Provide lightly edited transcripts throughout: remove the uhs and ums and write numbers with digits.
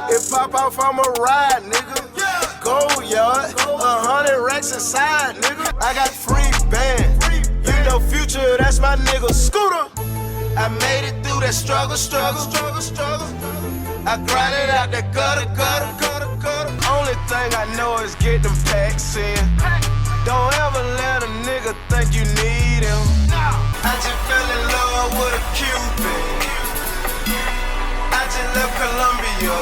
It pop out from a ride, nigga. Gold yard, 100 racks inside, nigga. I got free band. You know Future, that's my nigga. Scooter. I made it through that struggle. I grinded out that gutter. Only thing I know is get them packs in. Don't ever let a nigga think you need him. I just fell in love with a Cuban. I just left Colombia.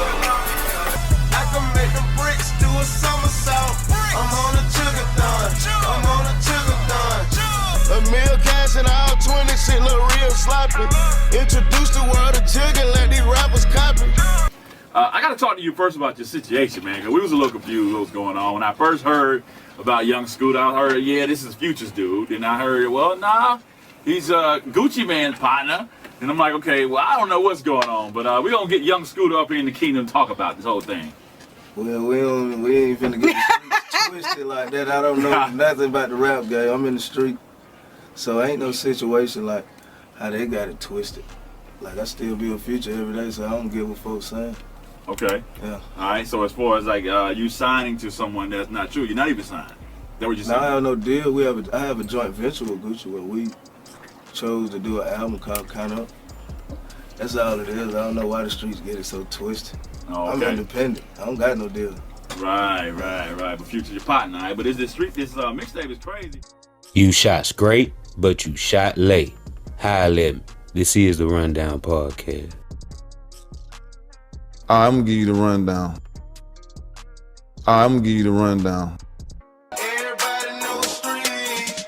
I can make them bricks do a somersault. I'm on a Jucario. A meal cash and all 20 shit look real sloppy. Introduce the world to jig and let these rappers copy. I gotta talk to you first about your situation, man, because we was a little confused what was going on. When I first heard about Young Scooter, I heard, yeah, this is Future's dude. And I heard, well, nah, he's Gucci Mane's partner. And I'm like, okay, well, I don't know what's going on, but we're gonna get Young Scooter up here in the kingdom to talk about this whole thing. Well, we ain't finna get the streets twisted like that. I don't know nothing about the rap game. I'm in the street. So ain't no situation like how they got it twisted. Like I still be a Future every day, so I don't get what folks saying. Okay. Yeah. All right. So as far as like you signing to someone that's not true, you're not even signed. That what you saying? No, I have no deal. I have a joint venture with Gucci where we chose to do an album called Count Up. That's all it is. I don't know why the streets get it so twisted. Oh, okay. I'm independent. I don't got no deal. Right. But Future's your partner, all right? But this mixtape is crazy. You shot straight, but you shot late. Holla at me. This is the Rundown Podcast. I'm gonna give you the rundown. Everybody know the street.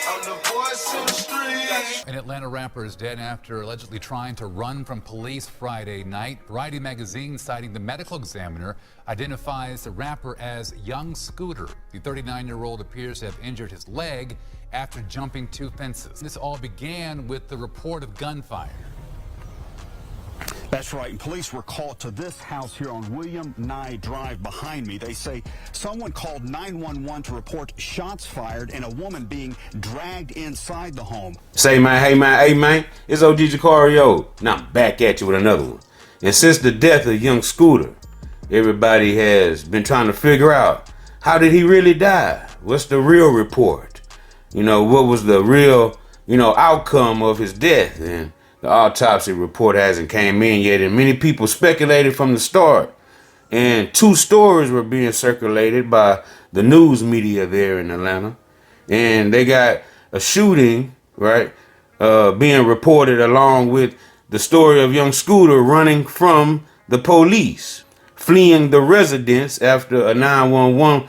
I'm the voice in the street. An Atlanta rapper is dead after allegedly trying to run from police Friday night. Variety magazine, citing the medical examiner, identifies the rapper as Young Scooter. The 39-year-old appears to have injured his leg after jumping 2 fences. This all began with the report of gunfire. That's right, and police were called to this house here on William Nye Drive behind me. They say someone called 911 to report shots fired and a woman being dragged inside the home. Say, man, hey, man, it's OG Jucario. Now I'm back at you with another one. And since the death of Young Scooter, everybody has been trying to figure out, how did he really die? What's the real report? You know, what was the real, outcome of his death? And the autopsy report hasn't came in yet, and many people speculated from the start. And 2 stories were being circulated by the news media there in Atlanta. And they got a shooting, right, being reported along with the story of Young Scooter running from the police, fleeing the residence after a 911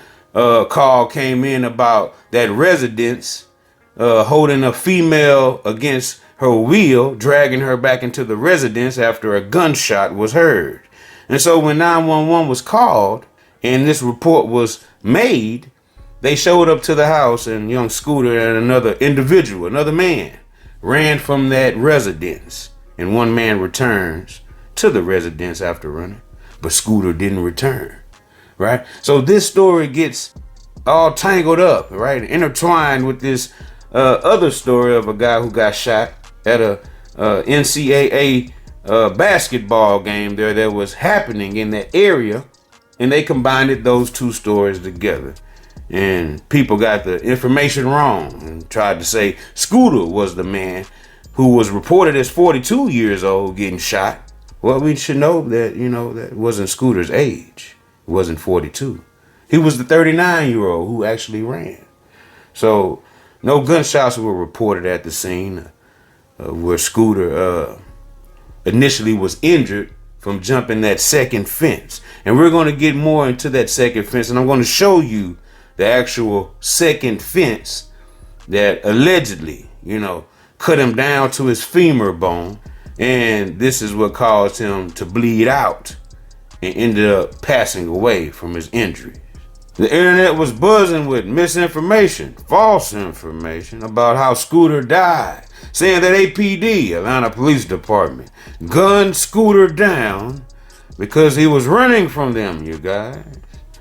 call came in about that residence holding a female against her wheel, dragging her back into the residence after a gunshot was heard. And so when 911 was called and this report was made, they showed up to the house, and Young Scooter and another individual, another man, ran from that residence. And one man returns to the residence after running, but Scooter didn't return, right? So this story gets all tangled up, right? Intertwined with this other story of a guy who got shot at a NCAA basketball game there that was happening in that area, and they combined those 2 stories together. And people got the information wrong and tried to say Scooter was the man who was reported as 42 years old getting shot. Well, we should know that, that wasn't Scooter's age. It wasn't 42. He was the 39-year-old who actually ran. So no gunshots were reported at the scene where Scooter initially was injured from jumping that second fence. And we're going to get more into that second fence, and I'm going to show you the actual second fence that allegedly, cut him down to his femur bone. And this is what caused him to bleed out and ended up passing away from his injuries. The internet was buzzing with misinformation, false information about how Scooter died, saying that APD, Atlanta Police Department, gunned Scooter down because he was running from them, you guys.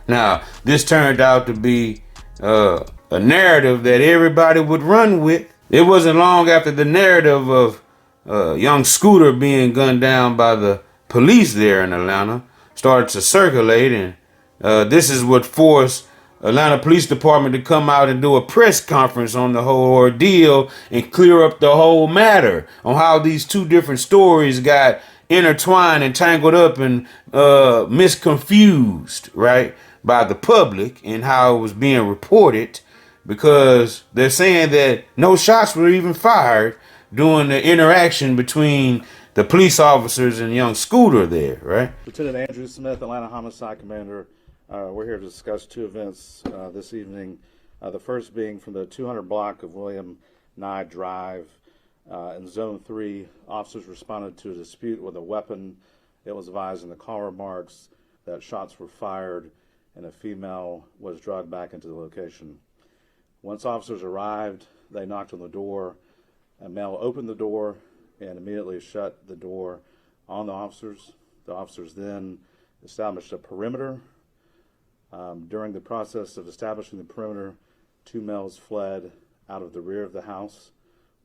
Now, this turned out to be a narrative that everybody would run with. It wasn't long after the narrative of Young Scooter being gunned down by the police there in Atlanta started to circulate, and this is what forced Atlanta Police Department to come out and do a press conference on the whole ordeal and clear up the whole matter on how these two different stories got intertwined and tangled up and misconfused, right, by the public and how it was being reported, because they're saying that no shots were even fired during the interaction between the police officers and young Scooter there, right? Lieutenant Andrew Smith, Atlanta Homicide Commander. We're here to discuss two events this evening. The first being from the 200 block of William Nye Drive. In Zone 3, officers responded to a dispute with a weapon. It was advised in the call remarks that shots were fired and a female was dragged back into the location. Once officers arrived, they knocked on the door. A male opened the door and immediately shut the door on the officers. The officers then established a perimeter. During the process of establishing the perimeter, two males fled out of the rear of the house.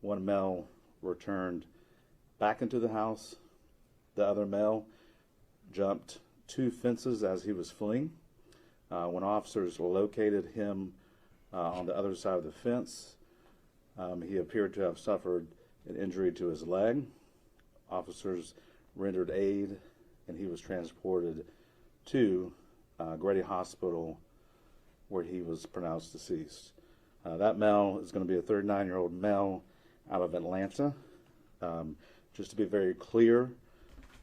One male returned back into the house. The other male jumped two fences as he was fleeing. When officers located him on the other side of the fence, he appeared to have suffered an injury to his leg. Officers rendered aid, and he was transported to Grady Hospital, where he was pronounced deceased. That male is going to be a 39-year-old male out of Atlanta. Just to be very clear,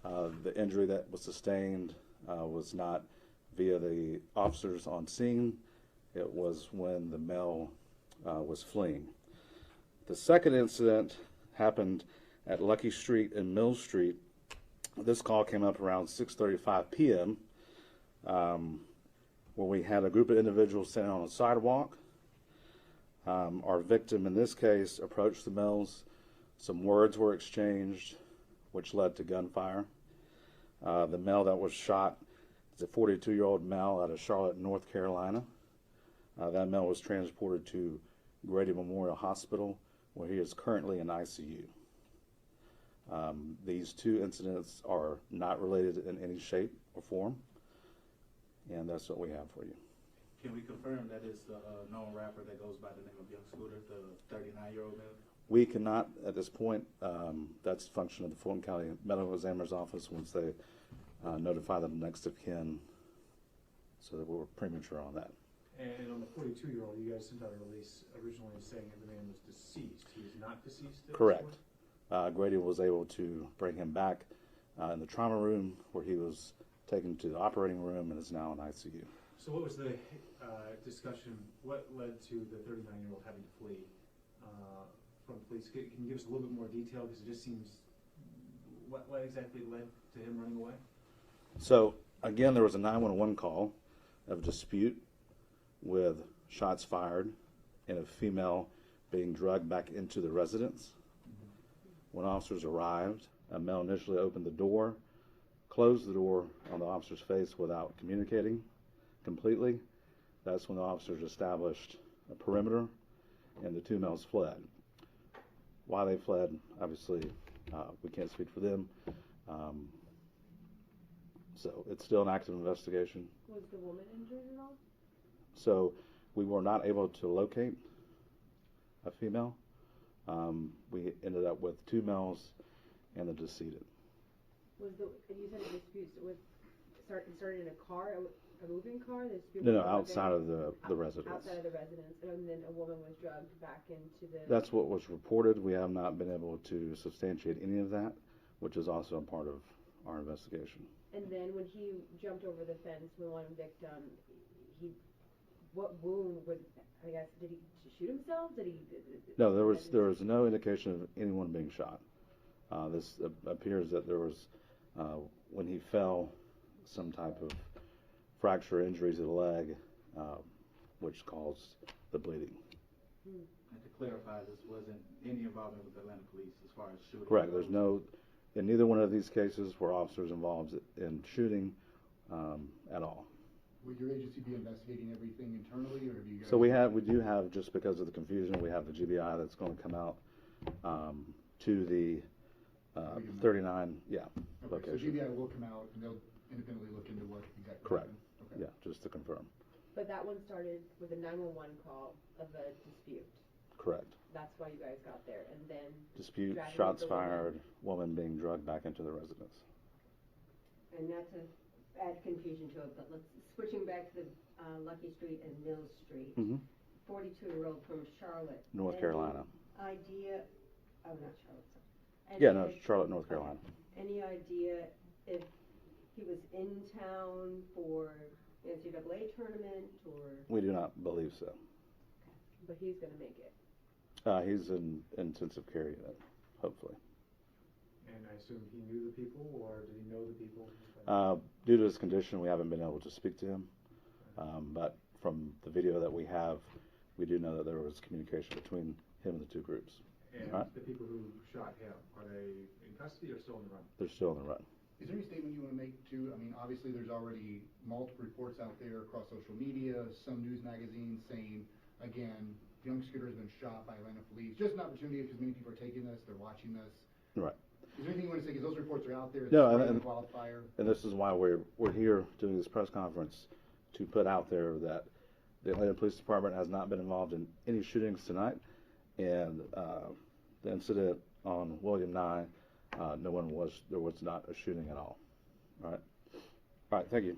the injury that was sustained was not via the officers on scene. It was when the male was fleeing. The second incident happened at Lucky Street and Mill Street. This call came up around 6:35 p.m. Where we had a group of individuals standing on a sidewalk. Our victim in this case approached the males. Some words were exchanged, which led to gunfire. The male that was shot is a 42-year-old male out of Charlotte, North Carolina. That male was transported to Grady Memorial Hospital, where he is currently in ICU. These two incidents are not related in any shape or form, and that's what we have for you. Can we confirm that it's the known rapper that goes by the name of Young Scooter, the 39-year-old male? We cannot at this point. That's a function of the Fulton County Medical Examiner's Office once they notify the next of kin, so that we're premature on that. And on the 42-year-old, you guys sent out a release originally saying that the man was deceased. He is not deceased? Correct. Grady was able to bring him back in the trauma room, where he was taken to the operating room and is now in ICU. So what was the discussion, what led to the 39-year-old having to flee from police? Can you give us a little bit more detail, because it just seems, what exactly led to him running away? So again, there was a 911 call of dispute with shots fired and a female being dragged back into the residence. When officers arrived, a male initially opened the door, closed the door on the officer's face without communicating completely. That's when the officers established a perimeter, and the two males fled. Why they fled, obviously, we can't speak for them. So it's still an active investigation. Was the woman injured at all? So we were not able to locate a female. We ended up with two males and the decedent. Was you said a dispute started in a car, a moving car? No, outside of the residence. Outside of the residence, and then a woman was drugged back into the... That's what was reported. We have not been able to substantiate any of that, which is also a part of our investigation. And then when he jumped over the fence with one victim, what wound would, I guess, did he shoot himself? No, there was no indication of anyone being shot. This appears that there was, when he fell, some type of fracture injury to the leg, which caused the bleeding. And to clarify, this wasn't any involvement with the Atlanta police as far as shooting? Correct. There's no, in neither one of these cases were officers involved in shooting at all. Would your agency be investigating everything internally, or have you guys... So we do have, just because of the confusion, we have the GBI that's going to come out to the 39, yeah, Okay, so location. GBI will come out and they'll independently look into what exactly Correct. happened. Okay. Yeah, just to confirm. But that one started with a 911 call of a dispute. Correct. That's why you guys got there, and then Dispute, dragging shots the woman. fired, woman being drugged back into the residence. And not to add confusion to it, but switching back to the Lucky Street and Mills Street, 42-year-old from Charlotte. North Carolina. Idea, oh, not Charlotte, sorry. Yeah, no, Charlotte, North Carolina. Any idea if he was in town for NCAA tournament or? We do not believe so. But he's gonna make it. He's in intensive care unit, hopefully. And I assume he knew the people, or did he know the people? Due to his condition, we haven't been able to speak to him. But from the video that we have, we do know that there was communication between him and the two groups. And Right. the people who shot him, are they in custody or still on the run? They're still on the run. Is there any statement you want to make too? I mean, obviously there's already multiple reports out there across social media, some news magazines saying, again, young Scooter has been shot by Atlanta police. Just an opportunity because many people are taking this, they're watching this. Right. Is there anything you want to say? Because those reports are out there. It's No, spreading and- wildfire. And this is why we're here doing this press conference, to put out there that the Atlanta Police Department has not been involved in any shootings tonight, and the incident on William Nye, there was not a shooting at all. All right, thank you.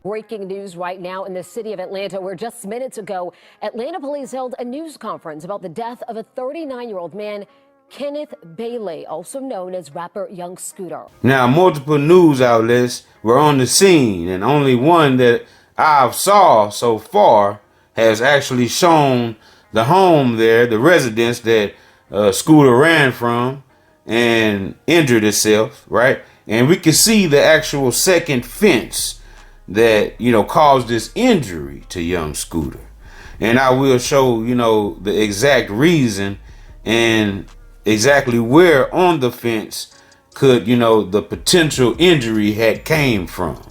Breaking news right now in the city of Atlanta, where just minutes ago, Atlanta police held a news conference about the death of a 39-year-old man, Kenneth Bailey, also known as rapper Young Scooter. Now, multiple news outlets were on the scene, and only one that I've saw so far has actually shown the home there, the residence that Scooter ran from and injured himself, right? And we can see the actual second fence that, caused this injury to Young Scooter. And I will show, the exact reason and exactly where on the fence could, the potential injury had came from.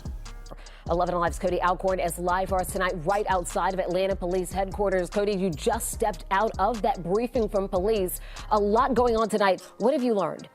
11 Alive's Cody Alcorn is live for us tonight right outside of Atlanta Police Headquarters. Cody, you just stepped out of that briefing from police. A lot going on tonight. What have you learned?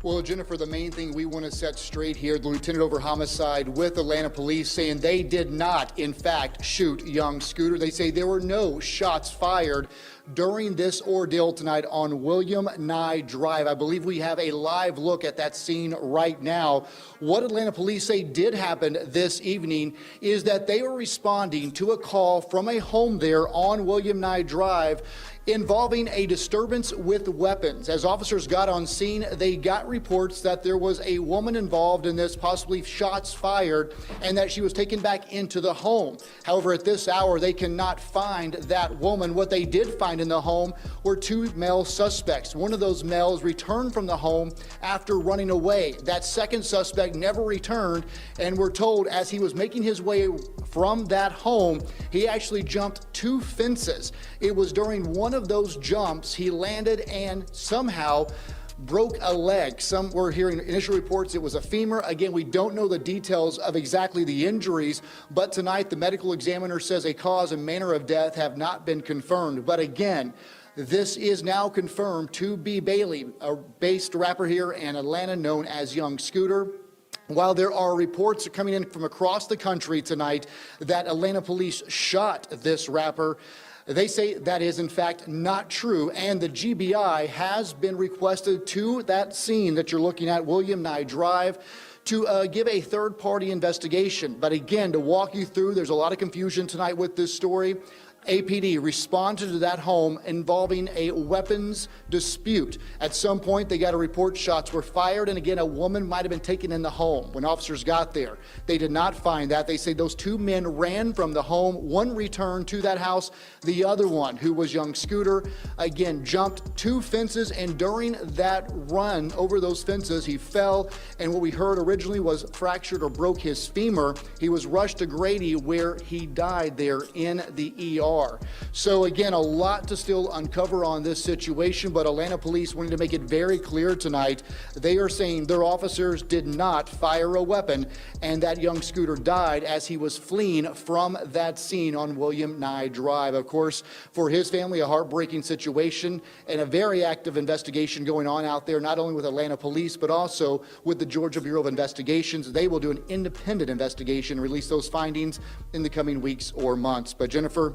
Well, Jennifer, the main thing we want to set straight here, the lieutenant over homicide with Atlanta police saying they did not, in fact, shoot Young Scooter. They say there were no shots fired during this ordeal tonight on William Nye Drive. I believe we have a live look at that scene right now. What Atlanta police say did happen this evening is that they were responding to a call from a home there on William Nye Drive involving a disturbance with weapons. As officers got on scene, they got reports that there was a woman involved in this, possibly shots fired, and that she was taken back into the home. However, at this hour, they cannot find that woman. What they did find in the home were two male suspects. One of those males returned from the home after running away. That second suspect never returned, and we're told as he was making his way from that home, he actually jumped 2 fences. It was during one of those jumps he landed and somehow broke a leg. Some were hearing initial reports it was a femur. Again, we don't know the details of exactly the injuries, but tonight the medical examiner says a cause and manner of death have not been confirmed. But again, this is now confirmed to be Bailey, a based rapper here in Atlanta known as Young Scooter. While there are reports coming in from across the country tonight that Atlanta police shot this rapper, they say that is in fact not true, and the GBI has been requested to that scene that you're looking at, William Nye Drive, to give a third-party investigation. But again, to walk you through, there's a lot of confusion tonight with this story. APD responded to that home involving a weapons dispute. At some point, they got a report shots were fired, and again, a woman might have been taken in the home. When officers got there, they did not find that. They say those 2 men ran from the home. One returned to that house. The other one, who was Young Scooter, again, jumped 2 fences, and during that run over those fences, he fell, and what we heard originally was fractured or broke his femur. He was rushed to Grady, where he died there in the ER. car. So again, a lot to still uncover on this situation, but Atlanta police wanting to make it very clear tonight. They are saying their officers did not fire a weapon, and that young scooter died as he was fleeing from that scene on William Nye Drive. Of course, for his family, a heartbreaking situation and a very active investigation going on out there, not only with Atlanta police, but also with the Georgia Bureau of Investigations. They will do an independent investigation, release those findings in the coming weeks or months. But Jennifer,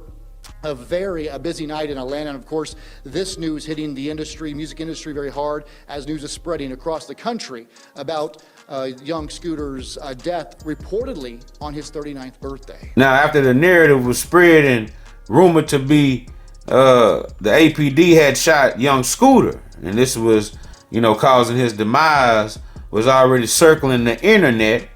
a busy night in Atlanta, and of course, this news hitting the music industry very hard as news is spreading across the country about young Scooter's death reportedly on his 39th birthday. Now, after the narrative was spread and rumored to be the APD had shot young Scooter, and this was, causing his demise, was already circling the internet,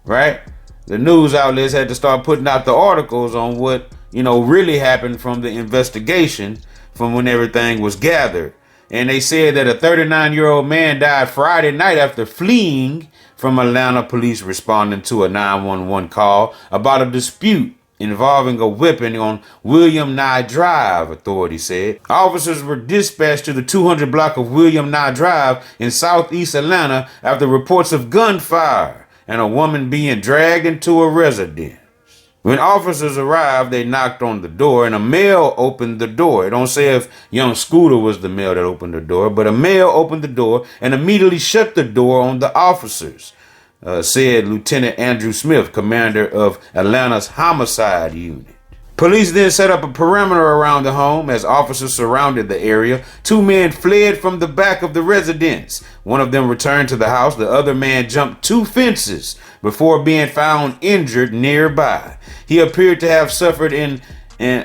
right? The news outlets had to start putting out the articles on what, really happened from the investigation from when everything was gathered. And they said that a 39-year-old man died Friday night after fleeing from Atlanta police responding to a 911 call about a dispute involving a weapon on William Nye Drive, authorities said. Officers were dispatched to the 200 block of William Nye Drive in southeast Atlanta after reports of gunfire and a woman being dragged into a residence. When officers arrived, they knocked on the door and a male opened the door. It don't say if young Scooter was the male that opened the door, but a male opened the door and immediately shut the door on the officers, said Lieutenant Andrew Smith, commander of Atlanta's homicide unit. Police then set up a perimeter around the home as officers surrounded the area. 2 men fled from the back of the residence. One of them returned to the house. The other man jumped 2 fences before being found injured nearby. He appeared to have suffered an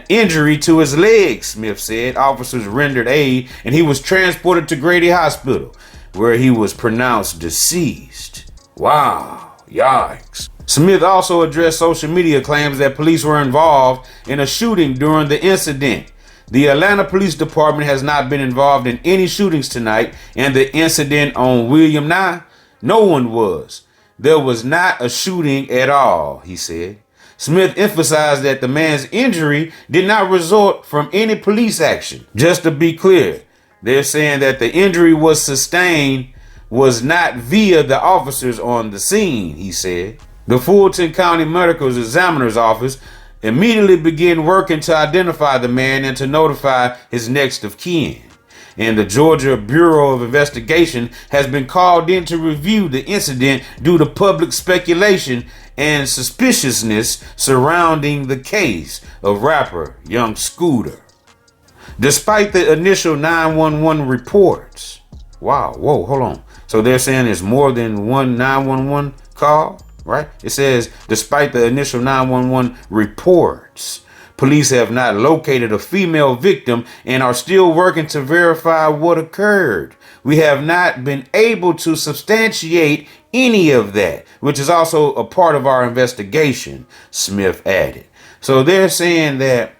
injury to his leg, Smith said. Officers rendered aid and he was transported to Grady Hospital, where he was pronounced deceased. Wow, yikes. Smith also addressed social media claims that police were involved in a shooting during the incident. The Atlanta Police Department has not been involved in any shootings tonight, and the incident on William Nye, no one was. There was not a shooting at all, he said. Smith emphasized that the man's injury did not result from any police action. Just to be clear, they're saying that the injury was sustained was not via the officers on the scene, he said. The Fulton County Medical Examiner's Office immediately began working to identify the man and to notify his next of kin. And the Georgia Bureau of Investigation has been called in to review the incident due to public speculation and suspiciousness surrounding the case of rapper Young Scooter. Despite the initial 911 reports, hold on. So they're saying there's more than one 911 call, right? It says, despite the initial 911 reports, police have not located a female victim and are still working to verify what occurred. We have not been able to substantiate any of that, which is also a part of our investigation, Smith added. So they're saying that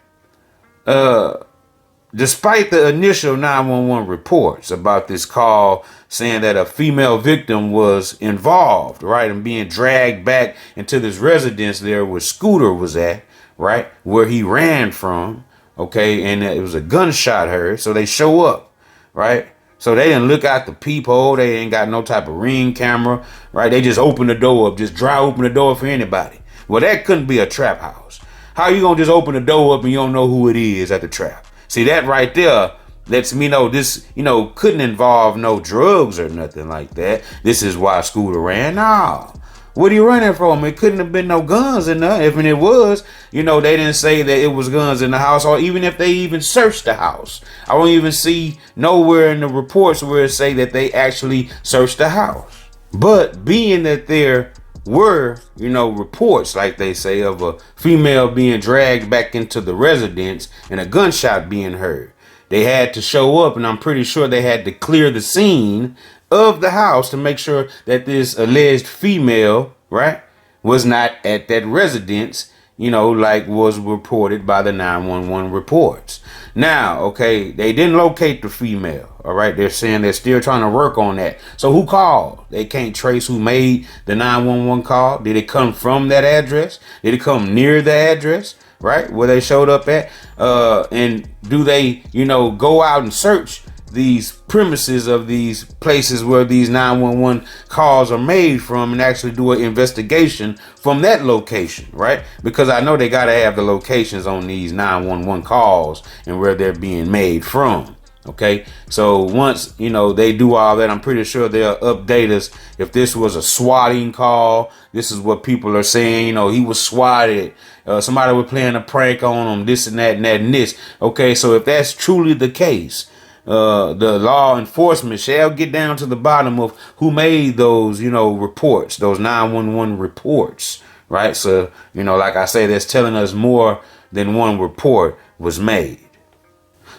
despite the initial 911 reports about this call saying that a female victim was involved, right, and being dragged back into this residence there where Scooter was at, right, where he ran from, okay, and it was a gunshot heard, so they show up, right? So they didn't look out the peephole, they ain't got no type of ring camera, right? They just open the door up, just dry open the door for anybody. Well, that couldn't be a trap house. How you gonna just open the door up and you don't know who it is at the trap? See, that right there lets me know this, couldn't involve no drugs or nothing like that. This is why Scooter ran. No. What are you running from? It couldn't have been no guns in there. If it was, they didn't say that it was guns in the house, or even if they even searched the house. I don't even see nowhere in the reports where it say that they actually searched the house. But being that there were, reports, like they say, of a female being dragged back into the residence and a gunshot being heard, they had to show up, and I'm pretty sure they had to clear the scene of the house to make sure that this alleged female, right, was not at that residence, like was reported by the 911 reports. Now, okay, they didn't locate the female, all right? They're saying they're still trying to work on that. So who called? They can't trace who made the 911 call. Did it come from that address? Did it come near the address, right? Where they showed up at, and do they, go out and search these premises of these places where these 911 calls are made from and actually do an investigation from that location, right? Because I know they got to have the locations on these 911 calls and where they're being made from. Okay, so once, they do all that, I'm pretty sure they'll update us. If this was a swatting call, this is what people are saying, he was swatted. Somebody was playing a prank on him, this and that and that and this. Okay, so if that's truly the case, the law enforcement shall get down to the bottom of who made those, reports, those 911 reports, right? So, like I say, that's telling us more than one report was made.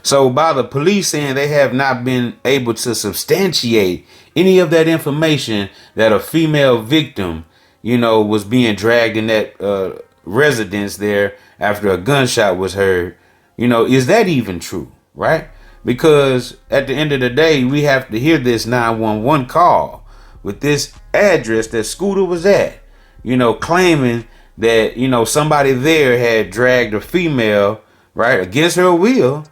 So by the police saying they have not been able to substantiate any of that information that a female victim, was being dragged in that residence there after a gunshot was heard, is that even true, right? Because at the end of the day, we have to hear this 911 call with this address that Scooter was at, claiming that, somebody there had dragged a female, right, against her will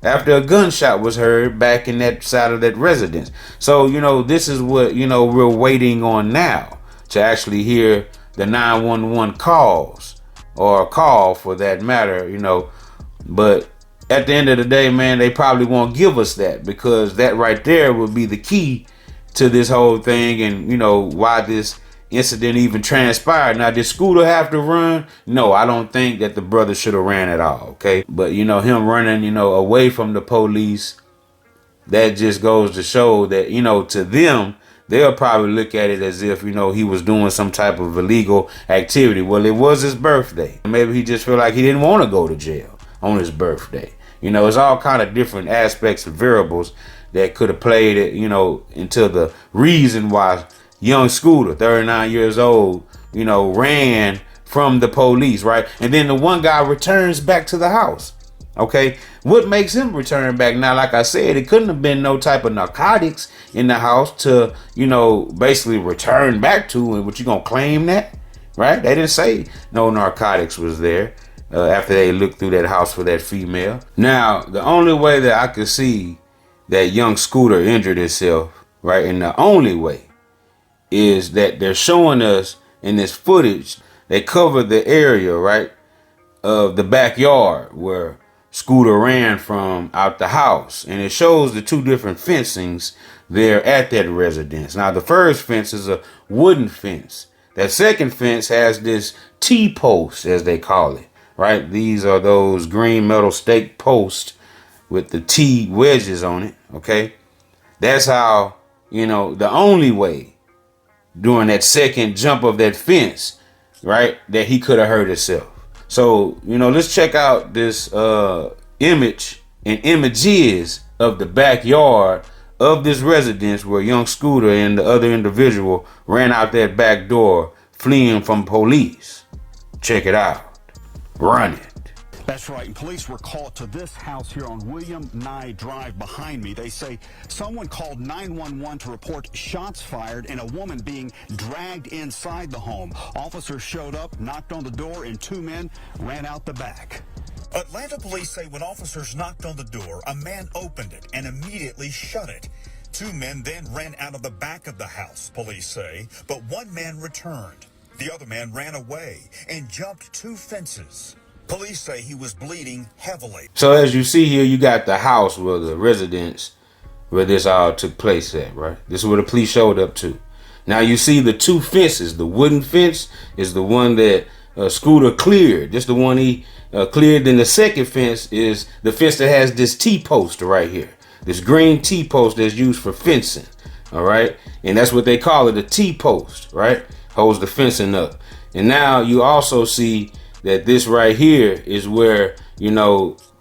after a gunshot was heard back in that side of that residence. So, this is what, we're waiting on now to actually hear the 911 calls, or a call for that matter, but at the end of the day, man, they probably won't give us that, because that right there will be the key to this whole thing and, why this incident even transpired. Now, did Scooter have to run? No, I don't think that the brother should have ran at all, okay? But, him running, away from the police, that just goes to show that, to them, they'll probably look at it as if, he was doing some type of illegal activity. Well, it was his birthday. Maybe he just felt like he didn't want to go to jail on his birthday. It's all kind of different aspects and variables that could have played it, into the reason why young Scooter, 39 years old, ran from the police, right? And then the one guy returns back to the house. Okay, what makes him return back? Now, like I said, it couldn't have been no type of narcotics in the house to, basically return back to. And what, you gonna claim that, right? They didn't say no narcotics was there after they looked through that house for that female. Now, the only way that I could see that young Scooter injured himself, right, and the only way is that they're showing us in this footage, they covered the area, right, of the backyard where Scooter ran from out the house. And it shows the two different fencings there at that residence. Now, the first fence is a wooden fence. That second fence has this T-post, as they call it, right? These are those green metal stake posts with the T wedges on it, okay? That's how, the only way during that second jump of that fence, right, that he could have hurt himself. So, let's check out this image and images of the backyard of this residence where young Scooter and the other individual ran out that back door fleeing from police. Check it out. Run it. That's right, and police were called to this house here on William Nye Drive behind me. They say someone called 911 to report shots fired and a woman being dragged inside the home. Officers showed up, knocked on the door, and two men ran out the back. Atlanta police say when officers knocked on the door, a man opened it and immediately shut it. Two men then ran out of the back of the house, police say, but one man returned. The other man ran away and jumped two fences. Police say he was bleeding heavily. So as you see here, you got the house where the residence where this all took place at, right? This is where the police showed up to. Now you see the two fences. The wooden fence is the one that Scooter cleared. This is the one he cleared. Then the second fence is the fence that has this T-post right here. This green T-post that's used for fencing, all right? And that's what they call it, a T-post, right? Holds the fencing up. And now you also see that this right here is where,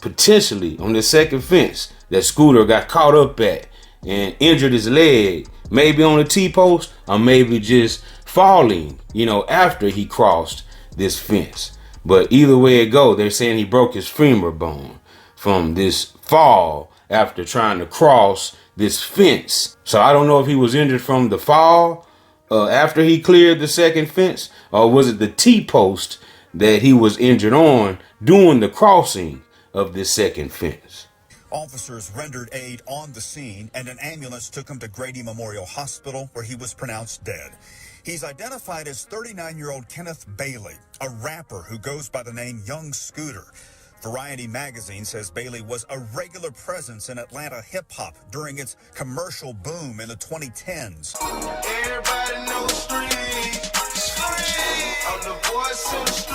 potentially on the second fence that Scooter got caught up at and injured his leg, maybe on the T-post or maybe just falling, after he crossed this fence. But either way it go, they're saying he broke his femur bone from this fall after trying to cross this fence. So I don't know if he was injured from the fall after he cleared the second fence, or was it the T-post that he was injured on during the crossing of this second fence. Officers rendered aid on the scene, and an ambulance took him to Grady Memorial Hospital, where he was pronounced dead. He's identified as 39-year-old Kenneth Bailey, a rapper who goes by the name Young Scooter. Variety magazine says Bailey was a regular presence in Atlanta hip-hop during its commercial boom in the 2010s. Everybody know the street. I'm the voice of the street.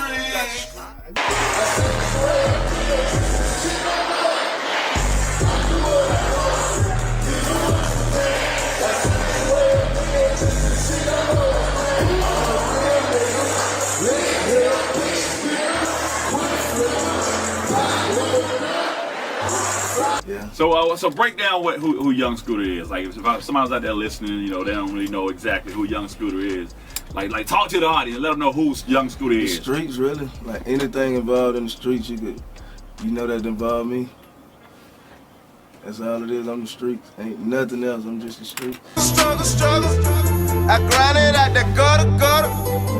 So break down who Young Scooter is. Like if somebody's out there listening, you know, they don't really know exactly who Young Scooter is. Like talk to the audience, let them know who Young Scooter is. The streets, really. Like anything involved in the streets, you know that involve me. That's all it is. I'm the streets. Ain't nothing else. I'm just the streets. Struggle. I grind it out that gutter.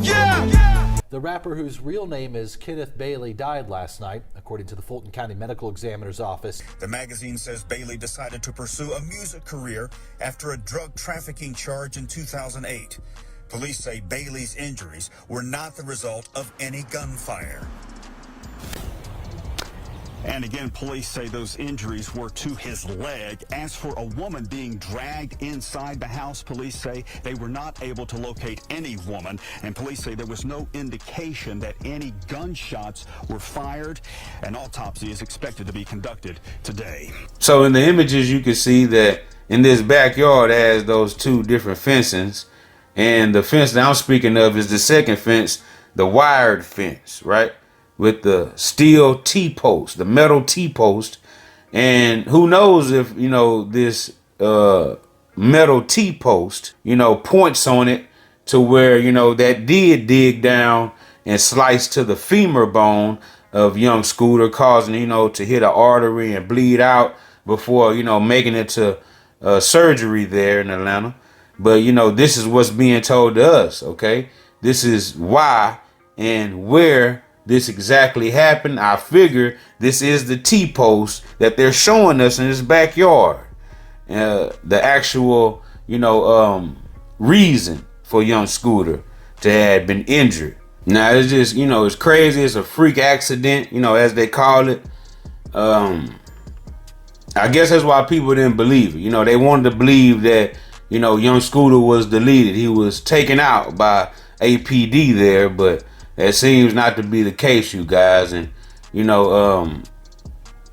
Yeah. The rapper, whose real name is Kenneth Bailey, died last night, according to the Fulton County Medical Examiner's Office. The magazine says Bailey decided to pursue a music career after a drug trafficking charge in 2008. Police say Bailey's injuries were not the result of any gunfire. And again, police say those injuries were to his leg. As for a woman being dragged inside the house, police say they were not able to locate any woman. And police say there was no indication that any gunshots were fired. An autopsy is expected to be conducted today. So in the images, you can see that in this backyard it has those two different fences. And the fence that I'm speaking of is the second fence, the wired fence, right? With the steel T-post, the metal T-post. And who knows if, you know, this metal T-post, you know, points on it to where, you know, that did dig down and slice to the femur bone of Young Scooter, causing, you know, to hit an artery and bleed out before, you know, making it to surgery there in Atlanta. But, you know, this is what's being told to us, okay? This is why and where this exactly happened. I figure this is the T-post that they're showing us in this backyard. The actual, you know, reason for Young Scooter to have been injured. Now, it's just, you know, it's crazy. It's a freak accident, you know, as they call it. I guess that's why people didn't believe it. You know, they wanted to believe that, you know, Young Scooter was deleted. He was taken out by APD there, but that seems not to be the case, you guys. And, you know,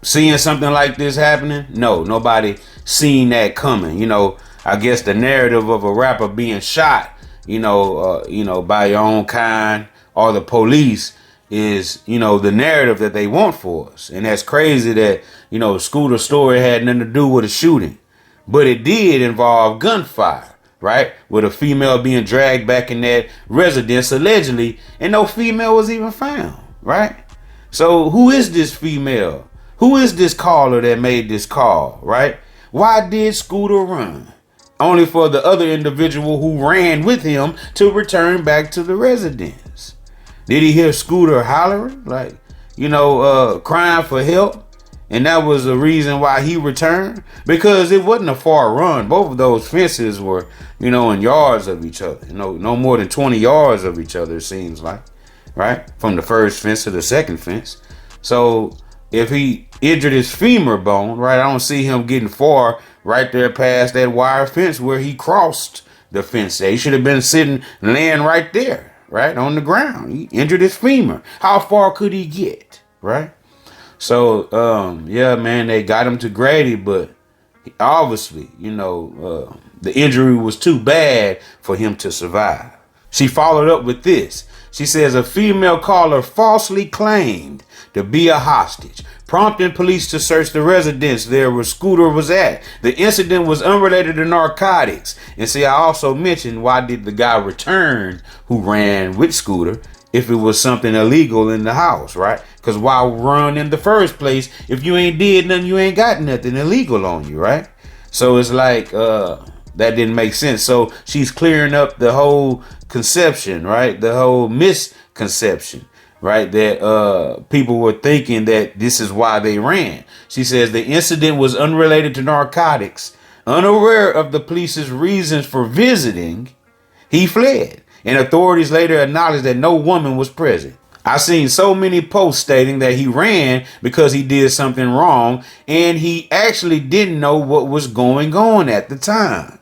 seeing something like this happening, nobody seen that coming. You know, I guess the narrative of a rapper being shot, you know, by your own kind or the police is, you know, the narrative that they want for us. And that's crazy that, you know, Scooter's story had nothing to do with a shooting. But it did involve gunfire, right? With a female being dragged back in that residence allegedly, and no female was even found, right? So who is this female? Who is this caller that made this call, right? Why did Scooter run? Only for the other individual who ran with him to return back to the residence. Did he hear Scooter hollering, like, you know, crying for help? And that was the reason why he returned? Because it wasn't a far run. Both of those fences were, you know, in yards of each other. You know, no more than 20 yards of each other, it seems like, right? From the first fence to the second fence. So if he injured his femur bone, right, I don't see him getting far right there past that wire fence where he crossed the fence. He should have been sitting, laying right there, right, on the ground. He injured his femur. How far could he get, right? So, yeah, man, they got him to Grady, but obviously, you know, the injury was too bad for him to survive. She followed up with this. She says a female caller falsely claimed to be a hostage, prompting police to search the residence there where Scooter was at. The incident was unrelated to narcotics. And see, I also mentioned, why did the guy return who ran with Scooter if it was something illegal in the house, right? Because why run in the first place if you ain't did nothing, you ain't got nothing illegal on you, right? So it's like, that didn't make sense. So she's clearing up the whole conception, right? The whole misconception, right, that people were thinking that this is why they ran. She says the incident was unrelated to narcotics. Unaware of the police's reasons for visiting, he fled, and authorities later acknowledged that no woman was present. I've seen so many posts stating that he ran because he did something wrong and he actually didn't know what was going on at the time.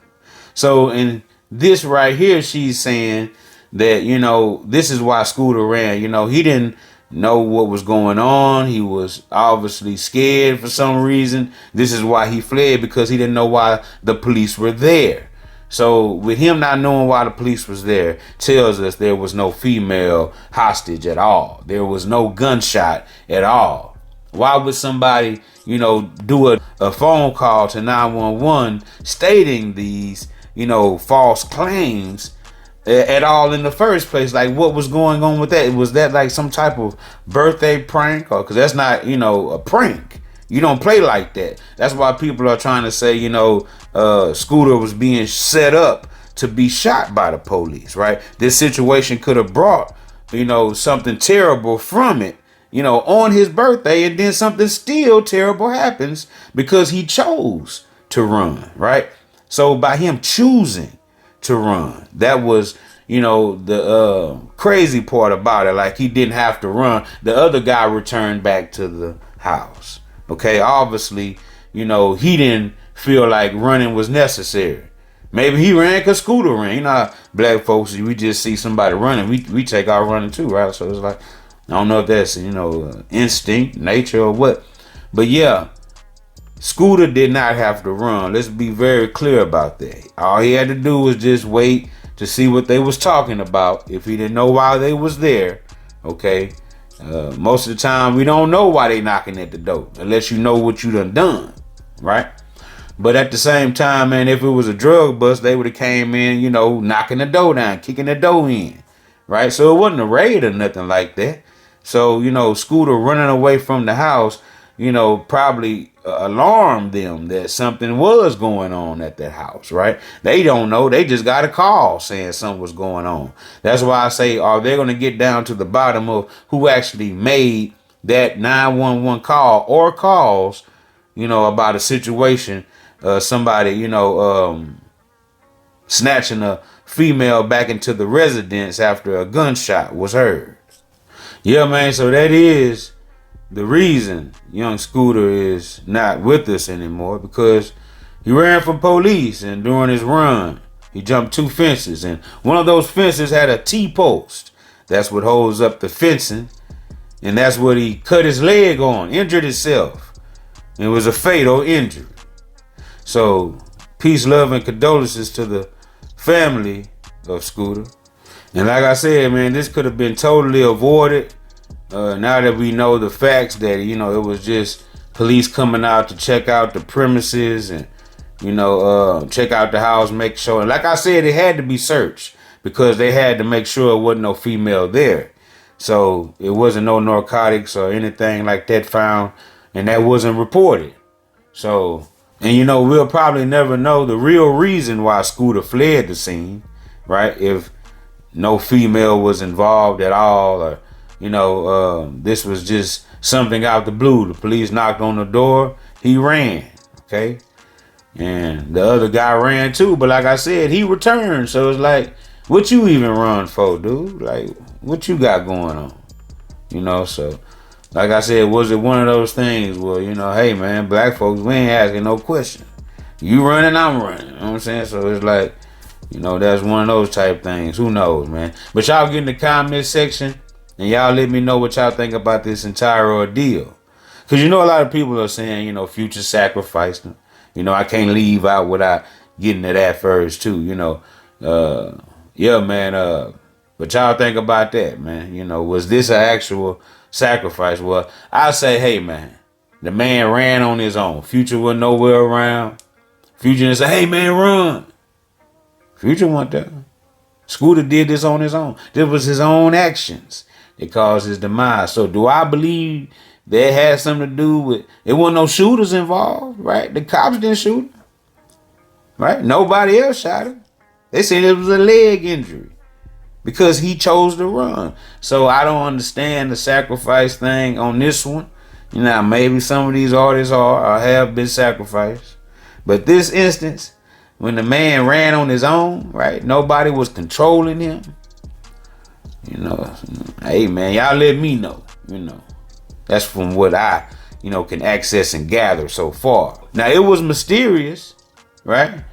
So in this right here, she's saying that, you know, this is why Scooter ran. You know, he didn't know what was going on. He was obviously scared for some reason. This is why he fled, because he didn't know why the police were there. So with him not knowing why the police was there tells us there was no female hostage at all. There was no gunshot at all. Why would somebody, you know, do a phone call to 911 stating these, you know, false claims at all in the first place? Like, what was going on with that? Was that like some type of birthday prank? Or, because that's not, you know, a prank. You don't play like that. That's why people are trying to say, you know, Scooter was being set up to be shot by the police, right? This situation could have brought, you know, something terrible from it, you know, on his birthday, and then something still terrible happens because he chose to run, right? So by him choosing to run, that was, you know, the crazy part about it. Like, he didn't have to run. The other guy returned back to the house. Okay, obviously, you know, he didn't feel like running was necessary. Maybe he ran because Scooter ran. You know how black folks, we just see somebody running, we take our running too, right? So it's like, I don't know if that's, you know, instinct, nature, or what. But yeah, Scooter did not have to run. Let's be very clear about that. All he had to do was just wait to see what they was talking about. If he didn't know why they was there, okay. Most of the time, we don't know why they knocking at the door unless you know what you done, right? But at the same time, man, if it was a drug bust, they would have came in, you know, knocking the door down, kicking the door in, right? So it wasn't a raid or nothing like that. So, you know, Scooter running away from the house, you know, probably alarmed them that something was going on at that house, right? They don't know. They just got a call saying something was going on. That's why I say, are they going to get down to the bottom of who actually made that 911 call or calls, you know, about a situation, somebody, you know, snatching a female back into the residence after a gunshot was heard. Yeah, man, so that is the reason young Scooter is not with us anymore, because he ran from police, and during his run, he jumped 2 fences, and one of those fences had a T-post. That's what holds up the fencing, and that's what he cut his leg on, injured himself. It was a fatal injury. So, peace, love, and condolences to the family of Scooter. And like I said, man, this could have been totally avoided. Now that we know the facts that, you know, it was just police coming out to check out the premises and, you know, check out the house, make sure. And like I said, it had to be searched because they had to make sure it wasn't no female there. So it wasn't no narcotics or anything like that found, and that wasn't reported. So, and you know, we'll probably never know the real reason why Scooter fled the scene, right? If no female was involved at all, or, you know, this was just something out the blue. The police knocked on the door. He ran. Okay. And the other guy ran too. But like I said, he returned. So it's like, what you even run for, dude? Like, what you got going on? You know, so like I said, was it one of those things where, you know, hey, man, black folks, we ain't asking no question. You running, I'm running. You know what I'm saying? So it's like, you know, that's one of those type things. Who knows, man? But y'all get in the comment section and y'all let me know what y'all think about this entire ordeal. Because, you know, a lot of people are saying, you know, Future sacrificed him. You know, I can't leave out without getting to that first, too. You know, yeah, man. But y'all think about that, man. You know, was this an actual sacrifice? Well, I say, hey, man, the man ran on his own. Future was nowhere around. Future didn't say, hey, man, run. Future wasn't there. Scooter did this on his own. This was his own actions that caused his demise. So do I believe that had something to do with, it wasn't no shooters involved, right? The cops didn't shoot him, right? Nobody else shot him. They said it was a leg injury. because he chose to run. So I don't understand the sacrifice thing on this one. You know, maybe some of these artists are or have been sacrificed. But this instance, when the man ran on his own, right? Nobody was controlling him. You know, hey man, y'all let me know. You know, that's from what I, can access and gather so far. Now it was mysterious, right?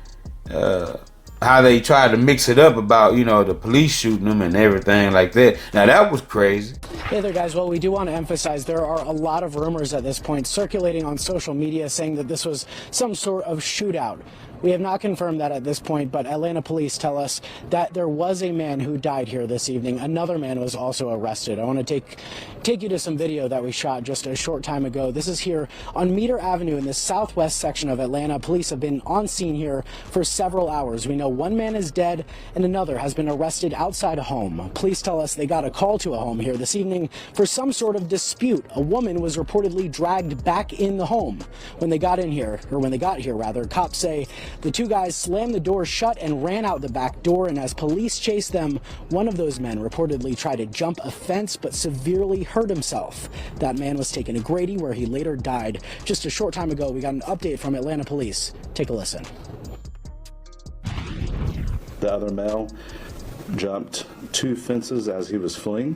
How they tried to mix it up about, the police shooting them and everything like that. Now that was crazy. Hey there, guys. Well, we do want to emphasize there are a lot of rumors at this point circulating on social media saying that this was some sort of shootout. We have not confirmed that at this point, but Atlanta police tell us that there was a man who died here this evening. Another man was also arrested. I want to take you to some video that we shot just a short time ago. This is here on Meter Avenue in the southwest section of Atlanta. Police have been on scene here for several hours. We know one man is dead and another has been arrested outside a home. Police tell us they got a call to a home here this evening for some sort of dispute. A woman was reportedly dragged back in the home. When they got here, cops say the two guys slammed the door shut and ran out the back door, and as police chased them, one of those men reportedly tried to jump a fence but severely hurt himself. That man was taken to Grady, where he later died. Just a short time ago, we got an update from Atlanta police. Take a listen. The other male jumped 2 fences as he was fleeing.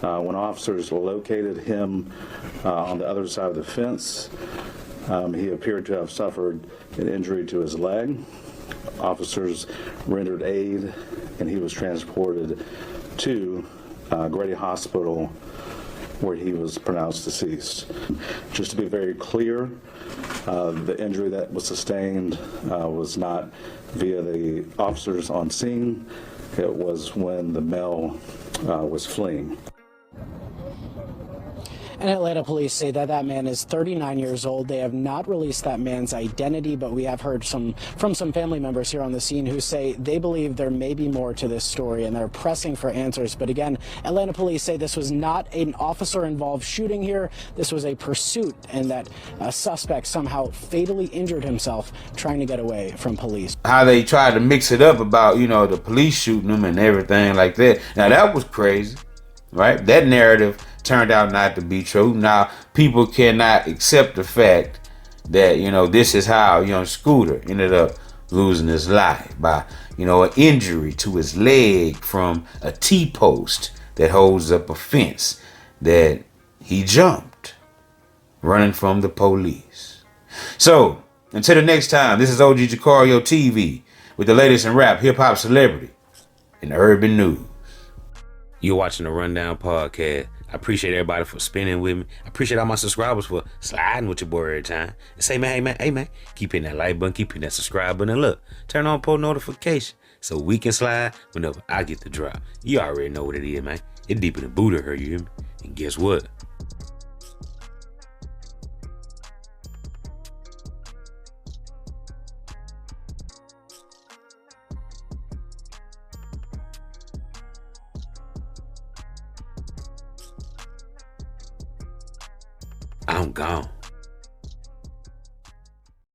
When officers located him on the other side of the fence, he appeared to have suffered an injury to his leg. Officers rendered aid, and he was transported to Grady Hospital, where he was pronounced deceased. Just to be very clear, the injury that was sustained was not via the officers on scene. It was when the male was fleeing. And Atlanta police say that man is 39 years old. They have not released that man's identity, but we have heard from some family members here on the scene who say they believe there may be more to this story and they're pressing for answers. But again, Atlanta police say this was not an officer-involved shooting here. This was a pursuit, and that a suspect somehow fatally injured himself trying to get away from police. How they tried to mix it up about, the police shooting them and everything like that. Now that was crazy, right? That narrative turned out not to be true. Now, people cannot accept the fact that, this is how young Scooter ended up losing his life by, an injury to his leg from a T-post that holds up a fence that he jumped, running from the police. So, until the next time, this is OG Jucario TV with the latest in rap, hip-hop, celebrity, and urban news. You're watching the Rundown Podcast. I appreciate everybody for spinning with me. I appreciate all my subscribers for sliding with your boy every time. And say, hey man, keep hitting that like button, keep hitting that subscribe button, and look, turn on post notification so we can slide whenever I get the drop. You already know what it is, man. It's deeper than Buddha, you hear me? And guess what? I'm gone.